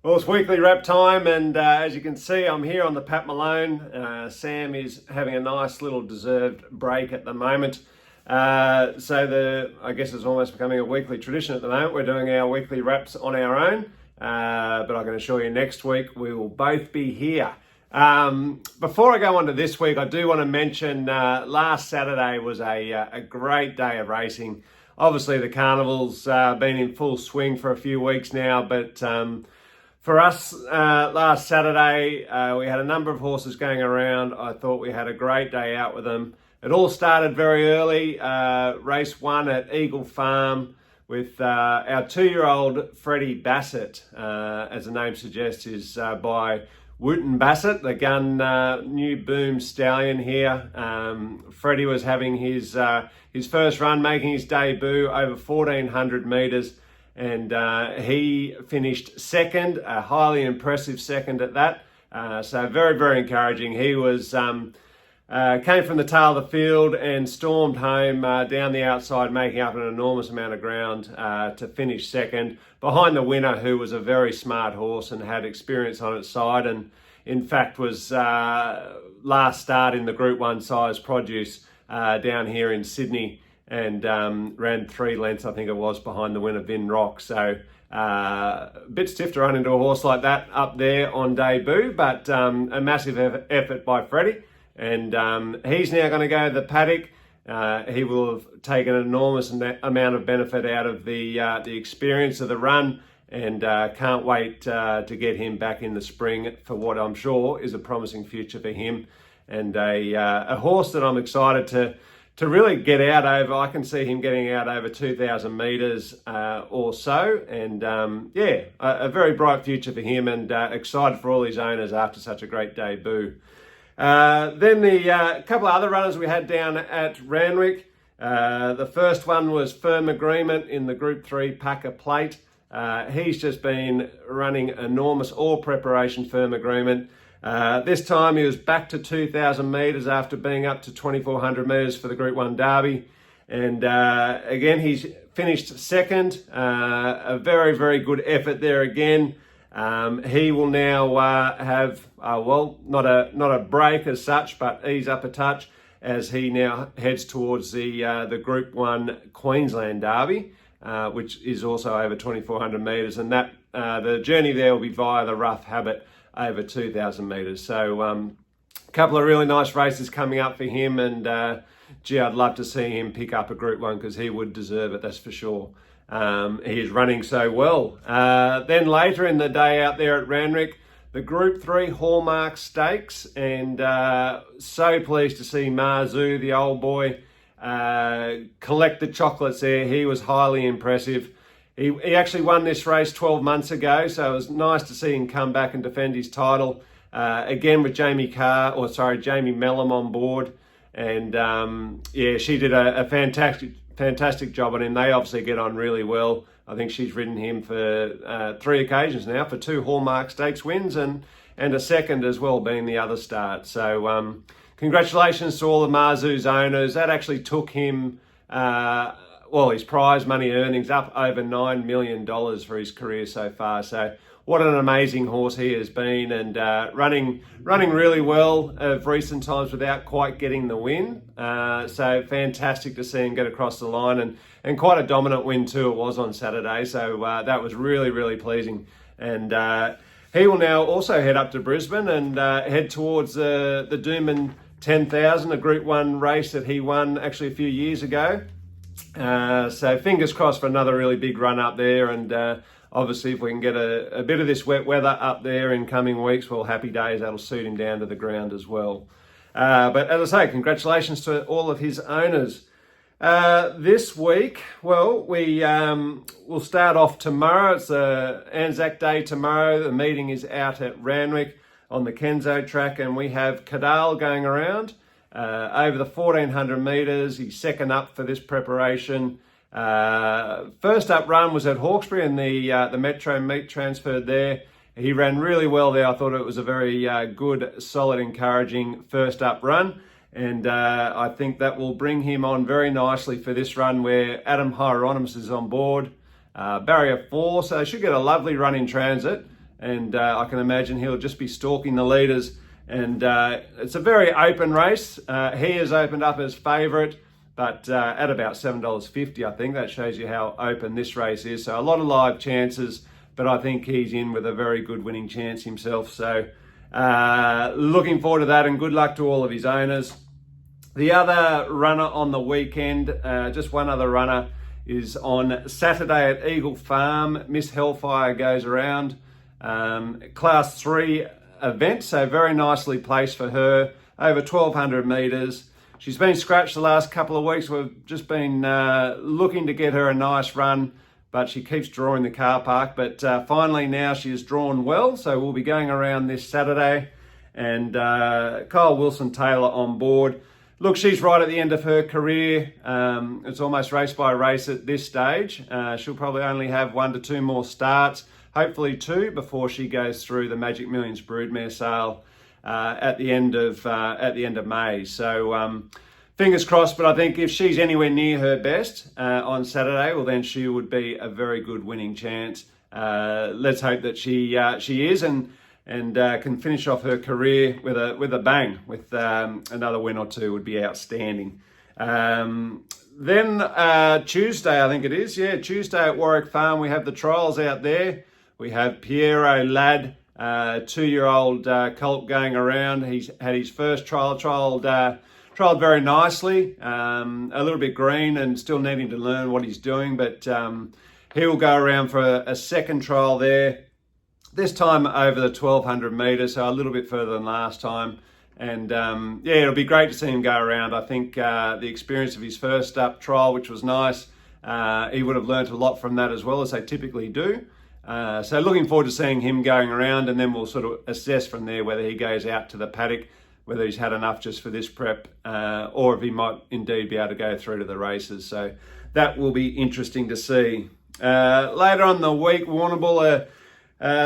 Well, it's weekly wrap time, and as you can see, I'm here on the Pat Malone. Sam is having a nice little deserved break at the moment. I guess it's almost becoming a weekly tradition at the moment. We're doing our weekly wraps on our own, but I can assure you next week we will both be here. Before I go on to this week, I do want to mention last Saturday was a great day of racing. Obviously, the carnival's been in full swing for a few weeks now, but for us, last Saturday, we had a number of horses going around. I thought we had a great day out with them. It all started very early. Race 1 at Eagle Farm with our 2-year-old Freddie Bassett, as the name suggests, is by Wooten Bassett, the gun new boom stallion here. Freddie was having his first run, making his debut over 1,400 metres. And he finished second, a highly impressive second at that. So very, very encouraging. He was came from the tail of the field and stormed home down the outside, making up an enormous amount of ground to finish second, behind the winner, who was a very smart horse and had experience on its side, and in fact was last start in the Group 1 size produce down here in Sydney. And ran 3 lengths, I think it was, behind the winner, Vin Rock. So a bit stiff to run into a horse like that up there on debut, but a massive effort by Freddie. And he's now going to go to the paddock. He will have taken an enormous amount of benefit out of the experience of the run, and can't wait to get him back in the spring for what I'm sure is a promising future for him, and a horse that I'm excited to really get out over. I can see him getting out over 2,000 metres or so. And a very bright future for him, and excited for all his owners after such a great debut. Then the couple of other runners we had down at Randwick. The first one was Firm Agreement in the Group 3 Packer Plate. He's just been running enormous all preparation, Firm Agreement. This time he was back to 2,000 metres after being up to 2,400 metres for the Group 1 Derby. And again, he's finished second. A very, very good effort there again. He will now have, not a break as such, but ease up a touch as he now heads towards the Group 1 Queensland Derby, which is also over 2,400 metres. And that the journey there will be via the Rough Habit over 2,000 metres. So a couple of really nice races coming up for him, and I'd love to see him pick up a Group 1 because he would deserve it, that's for sure. He is running so well. Then later in the day out there at Randwick, the Group 3 Hallmark Stakes, and so pleased to see Marzu, the old boy, collect the chocolates there. He was highly impressive. He actually won this race 12 months ago, so it was nice to see him come back and defend his title again with Jamie Mellum on board. And she did a fantastic job on him. They obviously get on really well. I think she's ridden him for 3 occasions now for 2 Hallmark Stakes wins, and a second as well being the other start. So congratulations to all the Marzu's owners. That actually took him his prize money earnings up over $9 million for his career so far. So what an amazing horse he has been, and running really well of recent times without quite getting the win. So fantastic to see him get across the line, and quite a dominant win too it was on Saturday. So that was really, really pleasing. And he will now also head up to Brisbane and head towards the Doomben 10,000, a Group 1 race that he won actually a few years ago. So fingers crossed for another really big run up there, and obviously if we can get a bit of this wet weather up there in coming weeks, well, happy days, that'll suit him down to the ground as well. But as I say, congratulations to all of his owners. This week, we'll start off tomorrow. It's Anzac Day tomorrow. The meeting is out at Randwick on the Kenzo track, and we have Cadal going around over the 1,400 metres. He's second up for this preparation. First up run was at Hawkesbury, and the Metro meet transferred there. He ran really well there. I thought it was a very good, solid, encouraging first up run. And I think that will bring him on very nicely for this run where Adam Hieronymus is on board. Barrier 4, so they should get a lovely run in transit. and I can imagine he'll just be stalking the leaders. And it's a very open race. He has opened up as favourite, but at about $7.50, I think. That shows you how open this race is. So a lot of live chances, but I think he's in with a very good winning chance himself. So looking forward to that, and good luck to all of his owners. The other runner on the weekend, just one other runner, is on Saturday at Eagle Farm. Miss Hellfire goes around. Class 3 event, so very nicely placed for her, over 1,200 metres. She's been scratched the last couple of weeks. We've just been looking to get her a nice run, but she keeps drawing the car park. But finally now she has drawn well, so we'll be going around this Saturday. And Kyle Wilson-Taylor on board. Look, she's right at the end of her career. It's almost race by race at this stage. She'll probably only have 1 to 2 more starts, hopefully 2, before she goes through the Magic Millions Broodmare sale at the end of May. So fingers crossed. But I think if she's anywhere near her best on Saturday, well, then she would be a very good winning chance. Let's hope that she is, and can finish off her career with a bang. With another win or 2 would be outstanding. Then Tuesday, I think it is. Yeah, Tuesday at Warwick Farm, we have the trials out there. We have Piero Ladd, 2-year-old colt going around. He's had his first trialed very nicely. A little bit green and still needing to learn what he's doing, but he'll go around for a second trial there. This time over the 1,200 metres, so a little bit further than last time. And yeah, it'll be great to see him go around. I think the experience of his first up trial, which was nice, he would have learnt a lot from that, as well as they typically do. So looking forward to seeing him going around, and then we'll sort of assess from there whether he goes out to the paddock, whether he's had enough just for this prep, or if he might indeed be able to go through to the races. So that will be interesting to see. Later on the week, Warrnambool,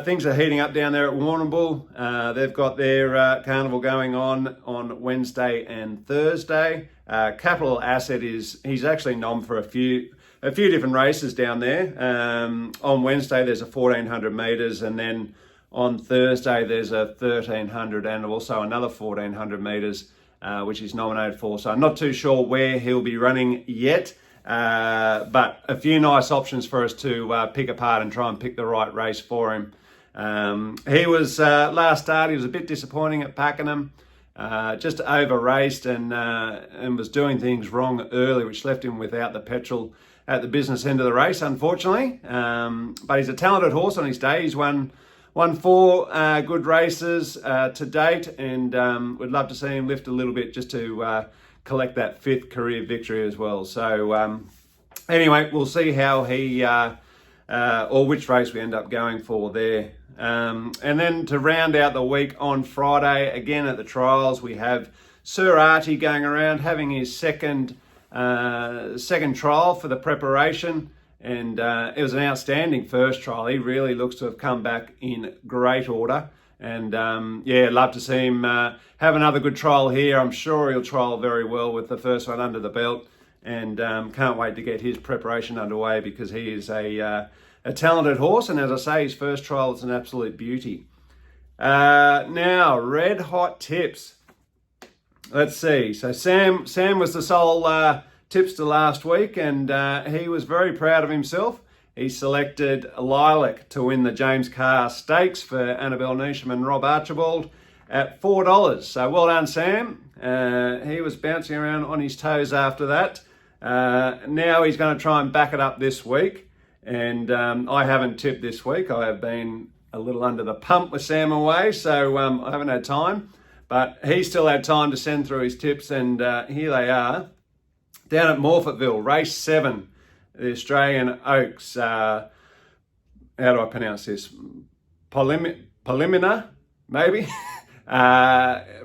things are heating up down there at Warrnambool. They've got their carnival going on Wednesday and Thursday. Capital Asset he's actually nom for a few different races down there. On Wednesday there's a 1,400 metres, and then on Thursday there's a 1,300 and also another 1,400 metres, which he's nominated for. So I'm not too sure where he'll be running yet. But a few nice options for us to pick apart and try and pick the right race for him. He was last start, he was a bit disappointing at Pakenham, just over raced and was doing things wrong early, which left him without the petrol at the business end of the race, unfortunately. But he's a talented horse on his day. He's won 4 good races to date, and would love to see him lift a little bit just to collect that 5th career victory as well. So anyway, we'll see how he or which race we end up going for there. And then to round out the week on Friday, again at the trials, we have Sir Artie going around, having his second trial for the preparation. And it was an outstanding first trial. He really looks to have come back in great order. And yeah, love to see him have another good trial here. I'm sure he'll trial very well with the first one under the belt. And can't wait to get his preparation underway, because he is a talented horse. And as I say, his first trial is an absolute beauty. Now, red hot tips. Let's see. So Sam was the sole tipster last week, and he was very proud of himself. He selected Lilac to win the James Carr Stakes for Annabelle Neesham and Rob Archibald at $4. So well done, Sam. He was bouncing around on his toes after that. Now he's going to try and back it up this week. And I haven't tipped this week. I have been a little under the pump with Sam away, so I haven't had time. But he still had time to send through his tips, and here they are. Down at Morphettville, race 7, the Australian Oaks. How do I pronounce this? Polimina, maybe?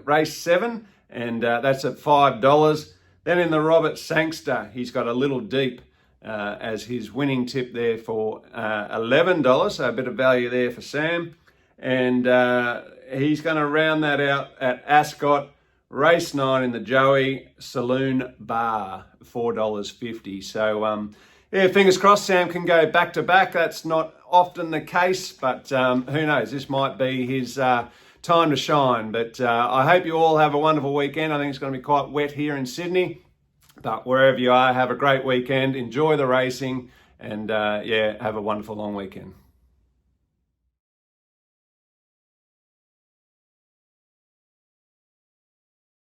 Race 7, and that's at $5. Then in the Robert Sangster, he's got a Little Deep as his winning tip there for $11. So a bit of value there for Sam. And he's going to round that out at Ascot, race 9 in the Joey Saloon Bar, $4.50. So Yeah, fingers crossed Sam can go back to back. That's not often the case, but who knows? This might be his time to shine. But I hope you all have a wonderful weekend. I think it's going to be quite wet here in Sydney. But wherever you are, have a great weekend. Enjoy the racing and have a wonderful long weekend.